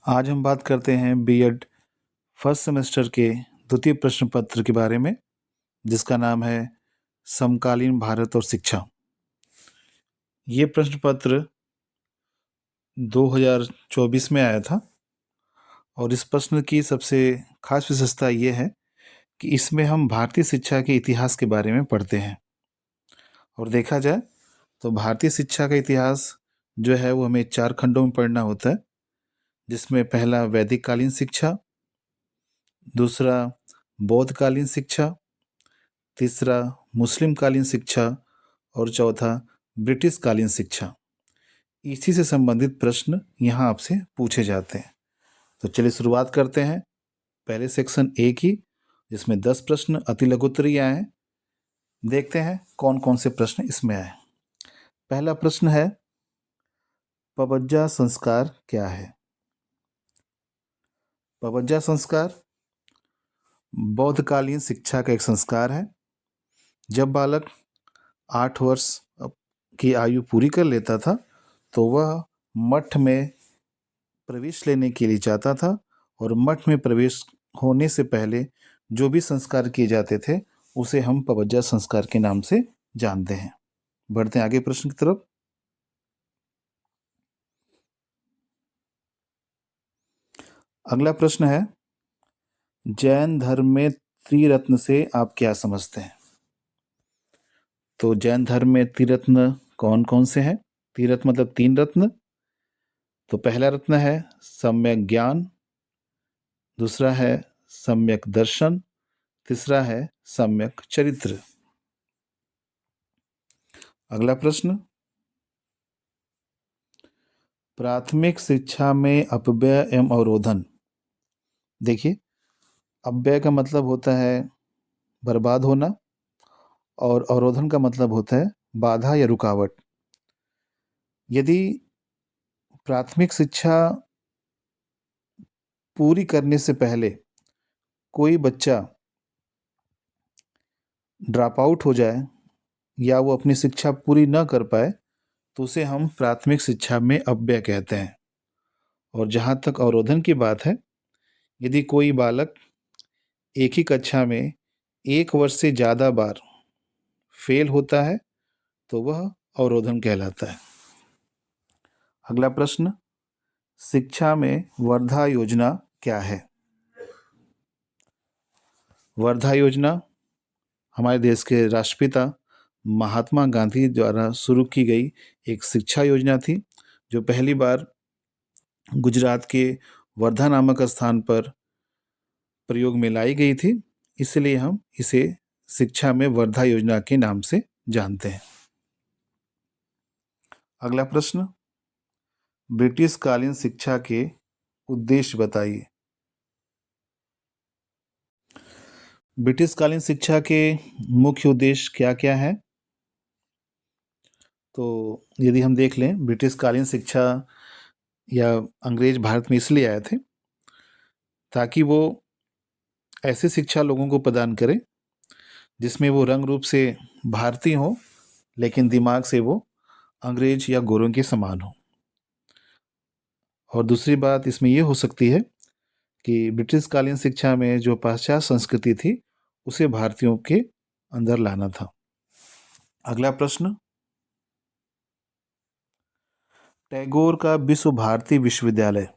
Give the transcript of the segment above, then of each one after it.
आज हम बात करते हैं बीएड फर्स्ट सेमेस्टर के द्वितीय प्रश्न पत्र के बारे में, जिसका नाम है समकालीन भारत और शिक्षा। ये प्रश्न पत्र 2024 में आया था और इस प्रश्न की सबसे खास विशेषता ये है कि इसमें हम भारतीय शिक्षा के इतिहास के बारे में पढ़ते हैं। और देखा जाए तो भारतीय शिक्षा का इतिहास जो है वो हमें 4 खंडों में पढ़ना होता है, जिसमें पहला वैदिक कालीन शिक्षा, दूसरा बौद्धकालीन शिक्षा, तीसरा मुस्लिम कालीन शिक्षा और चौथा ब्रिटिश कालीन शिक्षा। इसी से संबंधित प्रश्न यहाँ आपसे पूछे जाते हैं। तो चलिए शुरुआत करते हैं पहले सेक्शन ए की, जिसमें 10 प्रश्न अति लघुत्तरीय आए हैं। देखते हैं कौन कौन से प्रश्न इसमें आए। पहला प्रश्न है, पबज्जा संस्कार क्या है? पबज्जा संस्कार बौद्धकालीन शिक्षा का एक संस्कार है। जब बालक 8 वर्ष की आयु पूरी कर लेता था तो वह मठ में प्रवेश लेने के लिए जाता था और मठ में प्रवेश होने से पहले जो भी संस्कार किए जाते थे उसे हम पबज्जा संस्कार के नाम से जानते हैं। बढ़ते हैं आगे प्रश्न की तरफ। अगला प्रश्न है, जैन धर्म में त्रिरत्न से आप क्या समझते हैं? तो जैन धर्म में त्रिरत्न कौन कौन से हैं? त्रिरत्न मतलब 3 रत्न। तो पहला रत्न है सम्यक ज्ञान, दूसरा है सम्यक दर्शन, तीसरा है सम्यक चरित्र। अगला प्रश्न, प्राथमिक शिक्षा में अपव्यय एवं अवरोधन। देखिए, अपव्यय का मतलब होता है बर्बाद होना और अवरोधन का मतलब होता है बाधा या रुकावट। यदि प्राथमिक शिक्षा पूरी करने से पहले कोई बच्चा ड्रॉप आउट हो जाए या वो अपनी शिक्षा पूरी न कर पाए तो उसे हम प्राथमिक शिक्षा में अपव्यय कहते हैं। और जहाँ तक अवरोधन की बात है, यदि कोई बालक एक ही कक्षा में 1 वर्ष से ज़्यादा बार फेल होता है तो वह अवरोधन कहलाता है। अगला प्रश्न, शिक्षा में वर्धा योजना क्या है? वर्धा योजना हमारे देश के राष्ट्रपिता महात्मा गांधी द्वारा शुरू की गई एक शिक्षा योजना थी, जो पहली बार गुजरात के वर्धा नामक स्थान पर प्रयोग में लाई गई थी। इसलिए हम इसे शिक्षा में वर्धा योजना के नाम से जानते हैं। अगला प्रश्न, ब्रिटिश कालीन शिक्षा के उद्देश्य बताइए। ब्रिटिश कालीन शिक्षा के मुख्य उद्देश्य क्या क्या है? तो यदि हम देख लें, ब्रिटिश कालीन शिक्षा या अंग्रेज भारत में इसलिए आए थे ताकि वो ऐसी शिक्षा लोगों को प्रदान करें जिसमें वो रंग रूप से भारतीय हो लेकिन दिमाग से वो अंग्रेज या गोरों के समान हो। और दूसरी बात इसमें ये हो सकती है कि ब्रिटिश कालीन शिक्षा में जो पाश्चात्य संस्कृति थी उसे भारतीयों के अंदर लाना था। अगला प्रश्न, टैगोर का विश्व भारती विश्वविद्यालय।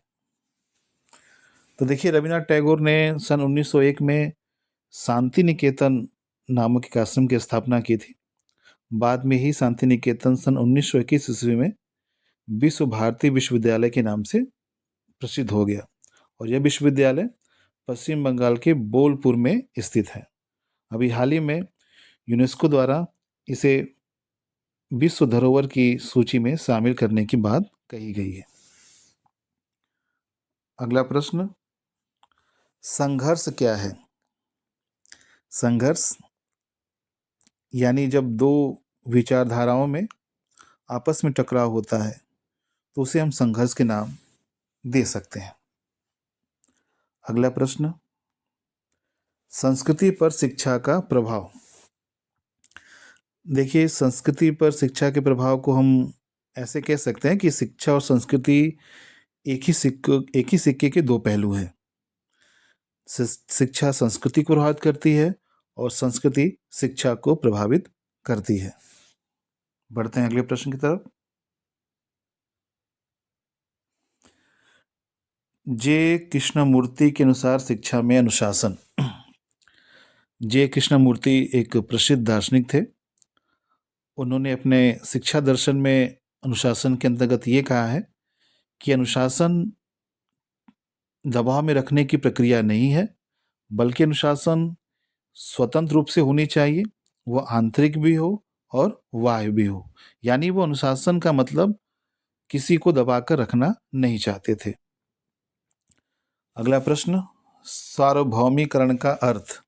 तो देखिए, रविन्द्रनाथ टैगोर ने सन 1901 में शांति निकेतन नामक एक आश्रम की स्थापना की थी। बाद में ही शांति निकेतन सन 1921 ईस्वी में विश्व भारती विश्वविद्यालय के नाम से प्रसिद्ध हो गया और यह विश्वविद्यालय पश्चिम बंगाल के बोलपुर में स्थित है। अभी हाल ही में यूनेस्को द्वारा इसे विश्व धरोहर की सूची में शामिल करने की बात कही गई है। अगला प्रश्न, संघर्ष क्या है? संघर्ष यानी जब दो विचारधाराओं में आपस में टकराव होता है तो उसे हम संघर्ष के नाम दे सकते हैं। अगला प्रश्न, संस्कृति पर शिक्षा का प्रभाव। देखिए, संस्कृति पर शिक्षा के प्रभाव को हम ऐसे कह सकते हैं कि शिक्षा और संस्कृति एक ही सिक्के के दो पहलू हैं। शिक्षा संस्कृति को प्रभावित करती है और संस्कृति शिक्षा को प्रभावित करती है। बढ़ते हैं अगले प्रश्न की तरफ। जे कृष्णमूर्ति के अनुसार शिक्षा में अनुशासन। जे कृष्णमूर्ति एक प्रसिद्ध दार्शनिक थे। उन्होंने अपने शिक्षा दर्शन में अनुशासन के अंतर्गत ये कहा है कि अनुशासन दबाव में रखने की प्रक्रिया नहीं है, बल्कि अनुशासन स्वतंत्र रूप से होनी चाहिए। वो आंतरिक भी हो और बाह्य भी हो। यानी वो अनुशासन का मतलब किसी को दबाकर रखना नहीं चाहते थे। अगला प्रश्न, सार्वभौमिकरण का अर्थ।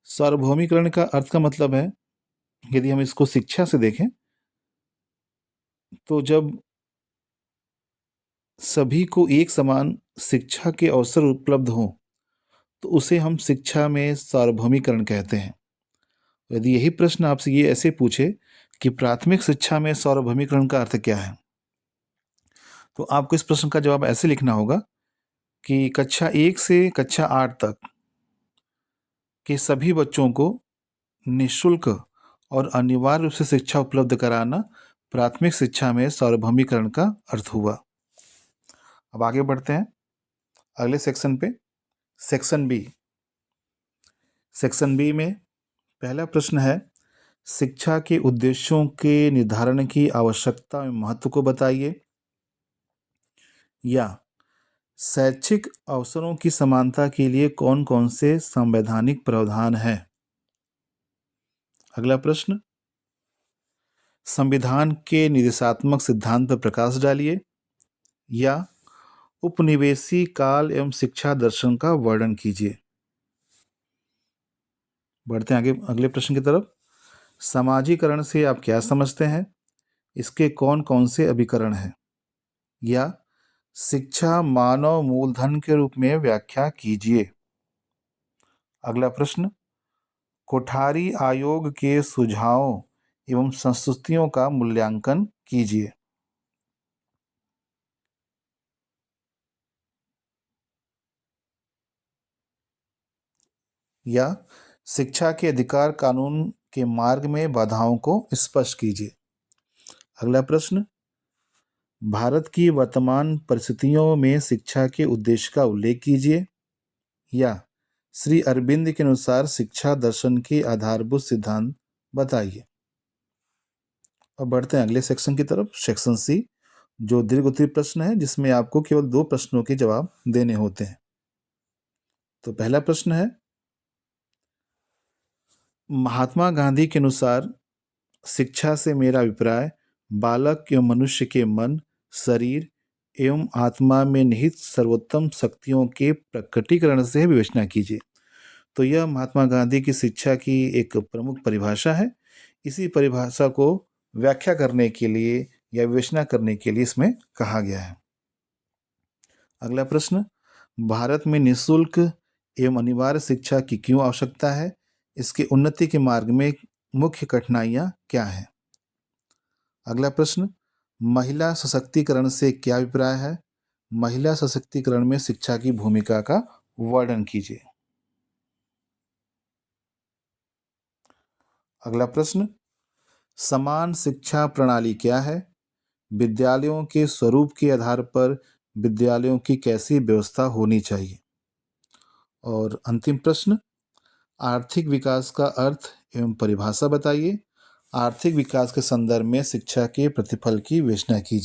सार्वभौमिकरण का अर्थ का मतलब है, यदि हम इसको शिक्षा से देखें तो जब सभी को एक समान शिक्षा के अवसर उपलब्ध हों तो उसे हम शिक्षा में सार्वभौमिकरण कहते हैं। यदि यही प्रश्न आपसे ये ऐसे पूछे कि प्राथमिक शिक्षा में सार्वभौमिकरण का अर्थ क्या है, तो आपको इस प्रश्न का जवाब ऐसे लिखना होगा कि कक्षा 1 से कक्षा 8 तक के सभी बच्चों को निःशुल्क और अनिवार्य रूप से शिक्षा उपलब्ध कराना प्राथमिक शिक्षा में सार्वभौमिकरण का अर्थ हुआ। अब आगे बढ़ते हैं अगले सेक्शन पे। Section B. सेक्शन बी में पहला प्रश्न है, शिक्षा के उद्देश्यों के निर्धारण की आवश्यकता एवं महत्व को बताइए, या शैक्षिक अवसरों की समानता के लिए कौन कौन से संवैधानिक प्रावधान हैं। अगला प्रश्न, संविधान के निर्देशात्मक सिद्धांत पर प्रकाश डालिए, या उपनिवेशी काल एवं शिक्षा दर्शन का वर्णन कीजिए। बढ़ते हैं आगे अगले प्रश्न की तरफ। समाजीकरण से आप क्या समझते हैं, इसके कौन कौन से अभिकरण हैं, या शिक्षा मानव मूलधन के रूप में व्याख्या कीजिए। अगला प्रश्न, कोठारी आयोग के सुझावों एवं संस्तुतियों का मूल्यांकन कीजिए। या शिक्षा के अधिकार कानून के मार्ग में बाधाओं को स्पष्ट कीजिए। अगला प्रश्न, भारत की वर्तमान परिस्थितियों में शिक्षा के उद्देश्य का उल्लेख कीजिए, या श्री अरविंद के अनुसार शिक्षा दर्शन के आधारभूत सिद्धांत बताइए। अब बढ़ते हैं अगले सेक्शन की तरफ, सेक्शन सी, जो दीर्घ उत्तरीय प्रश्न है जिसमें आपको केवल 2 प्रश्नों के जवाब देने होते हैं। तो पहला प्रश्न है, महात्मा गांधी के अनुसार शिक्षा से मेरा अभिप्राय बालक एवं मनुष्य के मन, शरीर एवं आत्मा में निहित सर्वोत्तम शक्तियों के प्रकटीकरण से विवेचना कीजिए। तो यह महात्मा गांधी की शिक्षा की एक प्रमुख परिभाषा है। इसी परिभाषा को व्याख्या करने के लिए या विवेचना करने के लिए इसमें कहा गया है। अगला प्रश्न, भारत में निःशुल्क एवं अनिवार्य शिक्षा की क्यों आवश्यकता है, इसके उन्नति के मार्ग में मुख्य कठिनाइयाँ क्या हैं। अगला प्रश्न, महिला सशक्तिकरण से क्या अभिप्राय है, महिला सशक्तिकरण में शिक्षा की भूमिका का वर्णन कीजिए। अगला प्रश्न, समान शिक्षा प्रणाली क्या है, विद्यालयों के स्वरूप के आधार पर विद्यालयों की कैसी व्यवस्था होनी चाहिए। और अंतिम प्रश्न, आर्थिक विकास का अर्थ एवं परिभाषा बताइए। आर्थिक विकास के संदर्भ में शिक्षा के प्रतिफल की विवेचना कीजिए।